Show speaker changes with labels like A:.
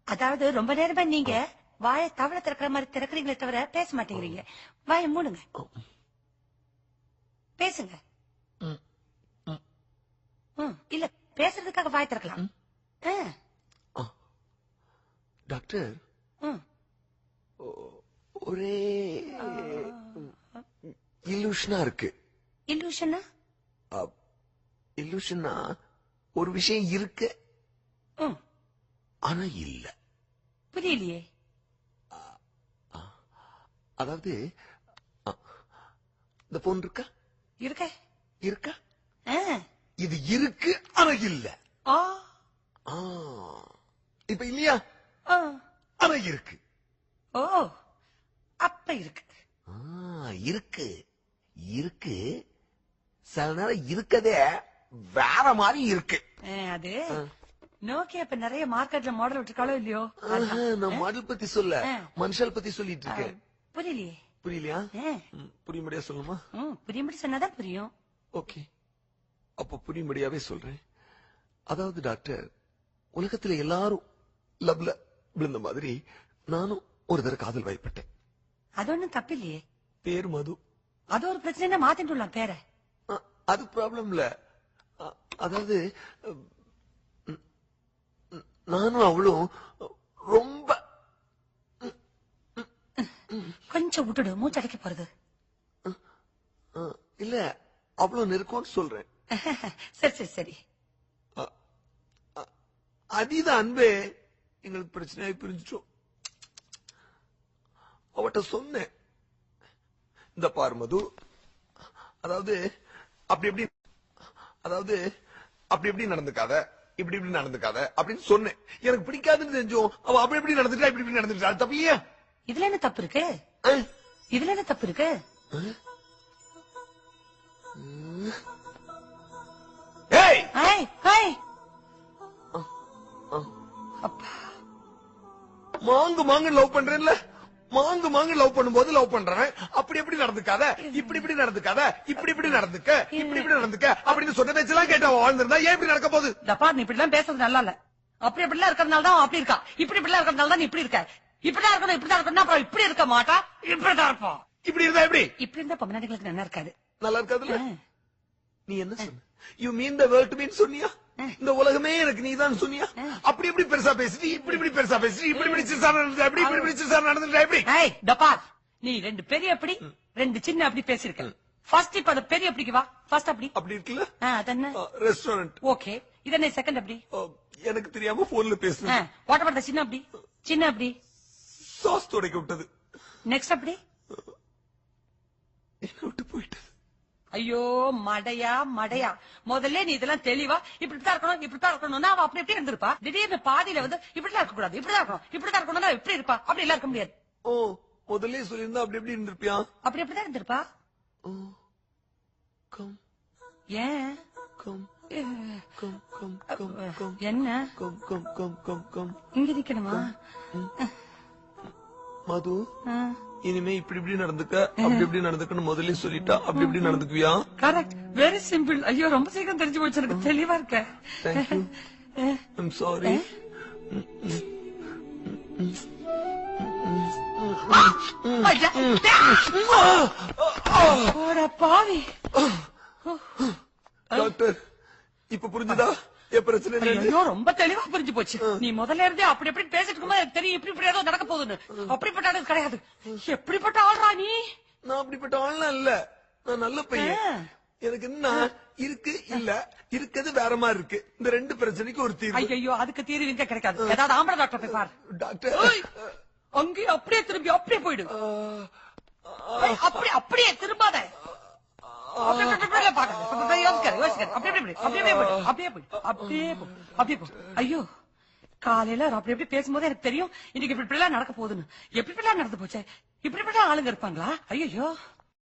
A: அதாவது ரொம்ப நேரமா நீங்க வாயை தவளை திறக்கிற மாதிரி திறக்கிறீங்களே தவிர பேச மாட்டேங்கிறீங்க. வாயை மூடுங்க, பேசுங்க. இல்ல பேசுறதுக்காக வாய் திறக்கலாம்.
B: டாக்டர், ஒரே இல்லூஷனா இருக்கு.
A: இல்லூஷனா?
B: இல்லூஷனா ஒரு விஷயம் இருக்கு ஆனா இல்ல.
A: புரியலையே.
B: அதாவது இந்த போன் இருக்கா
A: இருக்க
B: இருக்கா இது இருக்கு ஆனா இல்ல. இப்ப இல்லையா? ஆனா இருக்கு.
A: ஓ அப்ப இருக்கு.
B: இருக்கு இருக்கு. சில நேரம் இருக்கதே வேற மாதிரி இருக்கு.
A: அது நோக்கியா இப்ப நிறைய மார்க்கெட்ல மாடல் விட்டுருக்காளோ இல்லையோ?
B: நான் மாடல் பத்தி சொல்ல மனுஷால் பத்தி சொல்லிட்டு இருக்கேன்.
A: புரியலையே.
B: புரியலையா? புரியும்படியா சொல்லுமா?
A: புரியும்படி சொன்னாதான் புரியும்.
B: ஓகே, அப்ப புரியும்படியாவே சொல்றேன். அதாவது டாக்டர், உலகத்துல எல்லாரும் லவ்ல விழுந்த மாதிரி நானும் ஒரு தடவை காதல் வயப்பட்டேன்.
A: அது ஒண்ணும் தப்பு இல்லையே.
B: பேரு மது.
A: அது ஒரு பிரச்சனை, மாத்திட்டுலாம் பேர.
B: அது ப்ராப்ளம் இல்ல. அதாவது நானும் அவளும் ரொம்ப
A: கொஞ்சம் விட்டுடு, மூச்சடைக்க போறது.
B: இல்ல அவ்வளவு நெருக்கம்னு சொல்றேன்.
A: சரி சரி சரி.
B: அதீத அன்பே எங்களுக்கு பிரச்சனையாய் பிரிஞ்சிட்டோம். அவட்ட சொன்னேன், இந்த பார் மது, அதாவது அப்படி எப்படி நடந்துக்காத, இப்படி இப்படி நடந்துக்காத அப்படின்னு சொன்னேன். எனக்கு பிடிக்காதுன்னு தெரிஞ்சும் அவ அப்படி எப்படி நடந்துட்டா இப்படி இப்படி நடந்துட்டா. தப்பு இல்லையா?
A: இதுல என்ன தப்பு இருக்கு? இதுல என்ன தப்பு இருக்கு?
B: மாங்கு மாங்கு லவ் பண்றேன்ல, மாங்கு மாங்கு லவ் பண்ணும்போது லவ் பண்றேன். அப்படி எப்படி நடந்துக்காத, இப்படி இப்படி நடந்துக்காத, இப்படி இப்படி நடந்துக்க, இப்படி இப்படி நடந்துக்க அப்படின்னு சொன்ன பேச்செல்லாம் கேட்டு வாழ்ந்திருந்தா ஏன் இப்படி நடக்க போகுது?
A: நீ இப்படி எல்லாம் பேசுறது நல்லா இல்ல. அப்படி இப்படி எல்லாம் இருக்கிறதுனால தான் அப்படி இருக்கா. இப்படி இப்படி எல்லாம் இருக்கிறதுனால தான் நீ இப்படி இருக்க. இப்படிதான் இருக்கணும், இப்படிதான் இருக்கணும். அப்புறம் இப்படி இருக்க மாட்டா, இப்படிதான் இருப்போம்.
B: இப்படி இருந்தா எப்படி?
A: இப்படி இருந்தா பொம்மநாட்டிகளுக்கு நல்லா இருக்காது.
B: நல்லா இருக்காதுல்ல? நீ என்ன சொன்ன? You mean the world to mean சொன்னியா? இந்த உலகமே எனக்கு நீதான் சொன்னியா? அப்படி எப்படி பெருசா பேசிட்டு, இப்படி இப்படி பெருசா பேசிட்டு, இப்படி இப்படி சிறுசா நடந்துட்டா எப்படி, இப்படி இப்படி சிறுசா நடந்துட்டா எப்படி?
A: நீ ரெண்டு பெரிய அப்படி, ரெண்டு சின்ன அப்படி பேசிருக்க. ஃபர்ஸ்ட் இப்ப அது பெரிய அப்படிக்கு வா. ஃபர்ஸ்ட் அப்படி
B: அப்படி இருக்குல்ல?
A: அது என்ன?
B: ரெஸ்டாரண்ட்.
A: ஓகே, இது என்ன செகண்ட் அப்படி?
B: எனக்கு தெரியாம போன்ல பேசுறேன்.
A: வாட் அபௌட் தி சின்ன அப்படி? சின்ன அப்படி
B: சாஸ் துடைக்க விட்டது.
A: நெக்ஸ்ட் அப்படி
B: என்ன விட்டு போயிட்டது.
A: ஐயோ மடையா மடையா, முதல்ல நீ இதெல்லாம் தெளிவா இப்படித்தான் இருக்கணும், இப்படித்தான் இருக்கணும்னா அவ அப்படி எப்படி இருந்திருப்பா. திடீர்னு பாதியில வந்து இப்படிலாம் இருக்க கூடாது, இப்படிதான் இருக்கணும், இப்படிதான் இருக்கணும்னா எப்படி இருப்பா? அப்படி எல்லாம் இருக்க முடியாது.
B: ஓ, முதல்ல சொல்லியிருந்தா அப்படி எப்படி இருந்திருப்பியா?
A: அப்படி எப்படிதான் இருந்திருப்பா. ஏன் என்ன இங்க நிக்கணுமா?
B: மது, இனிமே இப்படி இப்படி நடந்துக்க, அப்படி இப்படி நடந்துக்கன்னு முதல்ல சொல்லிட்டா அப்படி இப்படி நடந்துக்குவியா?
A: Correct, very simple. ஐயோ ரொம்ப சீக்கிரம் தெரிஞ்சு போச்சு, எனக்கு தெளிவா இருக்க.
B: Thank you. I'm sorry.
A: பாவி
B: டாக்டர், இப்ப புரிஞ்சுதா என் பிரச்சனை?
A: ஐயோ ரொம்ப தெளிவா புரிஞ்சு போச்சு. நீ முதல்ல இருந்தே அப்படி எப்படி பேசிட்டு இருக்கும்போது எனக்கு தெரியும் இப்படி இப்படி ஏதோ நடக்க போகுதுன்னு. அப்படிப்பட்ட ஆள் கிடையாது. எப்படிப்பட்ட ஆள்ரா நீ?
B: நான் அப்படிப்பட்ட ஆள்லாம் இல்ல, நான் நல்ல பையன். எனக்கு என்ன இருக்கு இல்ல இருக்கிறது வேற மாதிரி இருக்கு. இந்த ரெண்டு பிரச்சனைக்கு ஒரு தீர்வு.
A: ஐயோ அதுக்கு தீர்வு இங்க கிடைக்காது. ஏதாவது ஆம்பளை டாக்டர் போய் பாரு.
B: டாக்டர்
A: அங்கே அப்படியே திரும்பி அப்படியே போயிடு. அப்படியே திரும்பாத. ஐயோ காலையில அப்படி எப்படி பேசும்போது எனக்கு தெரியும் இன்னைக்கு இப்படி நடக்க போகுதுன்னு. எப்படி நடந்து போச்சே, இப்படி ஆளுங்க இருப்பாங்களா? ஐயோ